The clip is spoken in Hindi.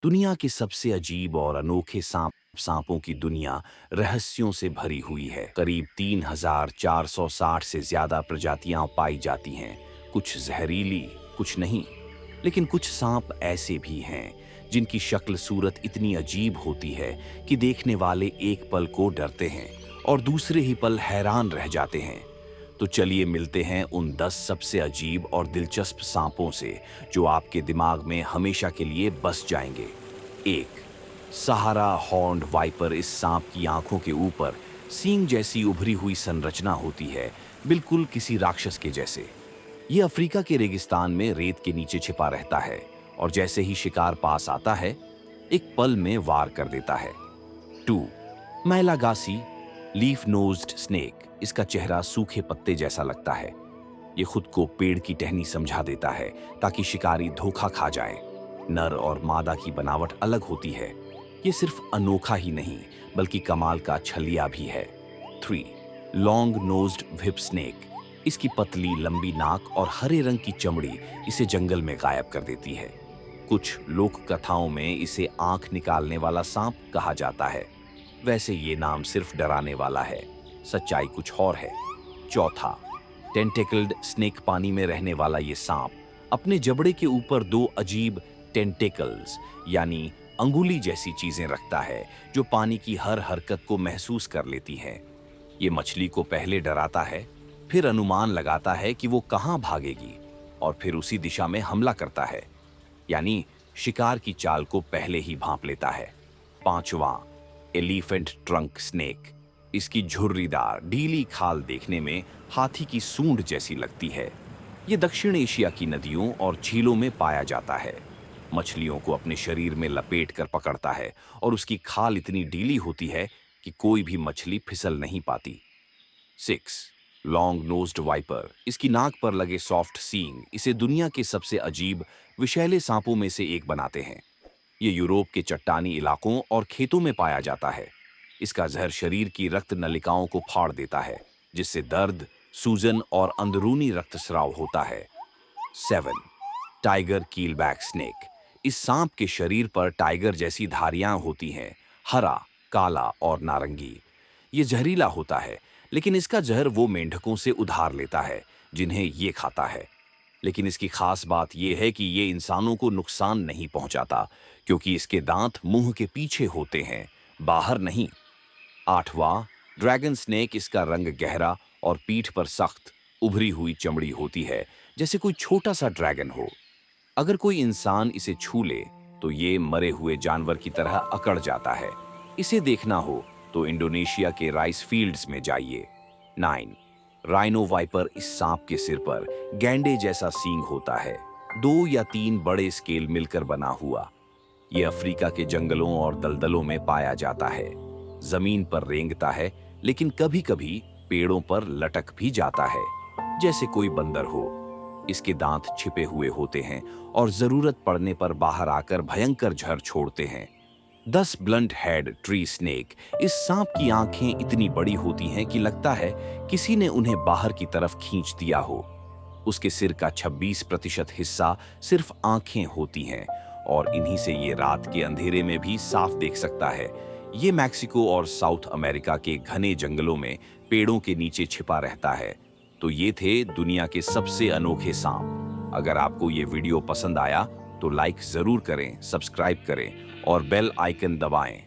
दुनिया के सबसे अजीब और अनोखे सांपों की दुनिया रहस्यों से भरी हुई है। करीब 3,460 से ज्यादा प्रजातियां पाई जाती हैं। कुछ जहरीली, कुछ नहीं। लेकिन कुछ सांप ऐसे भी हैं जिनकी शक्ल सूरत इतनी अजीब होती है कि देखने वाले एक पल को डरते हैं और दूसरे ही पल हैरान रह जाते हैं। तो चलिए मिलते हैं उन 10 सबसे अजीब और दिलचस्प सांपों से जो आपके दिमाग में हमेशा के लिए बस जाएंगे। एक, सहारा हॉर्न्ड वाइपर। इस सांप की आंखों के ऊपर सींग जैसी उभरी हुई संरचना होती है, बिल्कुल किसी राक्षस के जैसे। ये अफ्रीका के रेगिस्तान में रेत के नीचे छिपा रहता है और जैसे ही शिकार पास आता है, एक पल में वार कर देता है। 2, मैलागासी लीफ नोज्ड स्नेक। इसका चेहरा सूखे पत्ते जैसा लगता है। ये खुद को पेड़ की टहनी समझा देता है ताकि शिकारी धोखा खा जाए। नर और मादा की बनावट अलग होती है। ये सिर्फ अनोखा ही नहीं बल्कि कमाल का छलिया भी है। 3, लॉन्ग नोज्ड व्हिप स्नेक। इसकी पतली लंबी नाक और हरे रंग की चमड़ी इसे जंगल में गायब कर देती है। कुछ लोक कथाओं में इसे आंख निकालने वाला सांप कहा जाता है। वैसे ये नाम सिर्फ डराने वाला है, सच्चाई कुछ और है। चौथा, टेंटेकल्ड स्नेक। पानी में रहने वाला ये सांप अपने जबड़े के ऊपर दो अजीब टेंटेकल्स यानी अंगुली जैसी चीजें रखता है जो पानी की हर हरकत को महसूस कर लेती हैं। ये मछली को पहले डराता है, फिर अनुमान लगाता है कि वो कहाँ भागेगी और फिर उसी दिशा में हमला करता है, यानी शिकार की चाल को पहले ही भांप लेता है। पांचवा, एलिफेंट ट्रंक स्नेक। इसकी झुर्रीदार ढीली खाल देखने में हाथी की सूंड जैसी लगती है। ये दक्षिण एशिया की नदियों और झीलों में पाया जाता है। मछलियों को अपने शरीर में लपेट कर पकड़ता है और उसकी खाल इतनी ढीली होती है कि कोई भी मछली फिसल नहीं पाती। 6, लॉन्ग नोज्ड वाइपर। इसकी नाक पर लगे सॉफ्ट सींग इसे दुनिया के सबसे अजीब विषैले सांपों में से एक बनाते हैं। ये यूरोप के चट्टानी इलाकों और खेतों में पाया जाता है। इसका जहर शरीर की रक्त नलिकाओं को फाड़ देता है, जिससे दर्द, सूजन और अंदरूनी रक्तस्राव होता है। 7, टाइगर कीलबैक स्नेक। इस सांप के शरीर पर टाइगर जैसी धारियां होती हैं, हरा, काला और नारंगी। ये जहरीला होता है, लेकिन इसका जहर वो मेंढकों से उधार लेता है जिन्हें ये खाता है। लेकिन इसकी खास बात यह है कि ये इंसानों को नुकसान नहीं पहुंचाता, क्योंकि इसके दांत मुंह के पीछे होते हैं, बाहर नहीं। 8वां, ड्रैगन स्नेक। इसका रंग गहरा और पीठ पर सख्त उभरी हुई चमड़ी होती है, जैसे कोई छोटा सा ड्रैगन हो। अगर कोई इंसान इसे छू ले तो ये मरे हुए जानवर की तरह अकड़ जाता है। इसे देखना हो तो इंडोनेशिया के राइस फील्ड्स में जाइए। 9, राइनो वाइपर। इस सांप के सिर पर गैंडे जैसा सींग होता है, 2 या 3 बड़े स्केल मिलकर बना हुआ। ये अफ्रीका के जंगलों और दलदलों में पाया जाता है। जमीन पर रेंगता है, लेकिन कभी-कभी पेड़ों पर लटक भी जाता है, जैसे कोई बंदर हो। इसके दांत छिपे हुए होते हैं और जरूरत पड़ने पर बाहर आकर भयंकर झर छोड़ते हैं। 10, ब्लंट हेड ट्री स्नेक। इस सांप की आंखें इतनी बड़ी होती हैं कि लगता है किसी ने उन्हें बाहर की तरफ खींच दिया हो। उसके सिर का 26% हिस्सा सिर्फ आंखें होती हैं और इन्हीं से ये रात के अंधेरे में भी साफ देख सकता है। ये मैक्सिको और साउथ अमेरिका के घने जंगलों में पेड़ों के नीचे छिपा रहता है। तो ये थे दुनिया के सबसे अनोखे सांप। अगर आपको ये वीडियो पसंद आया तो लाइक जरूर करें, सब्सक्राइब करें और बेल आइकन दबाएं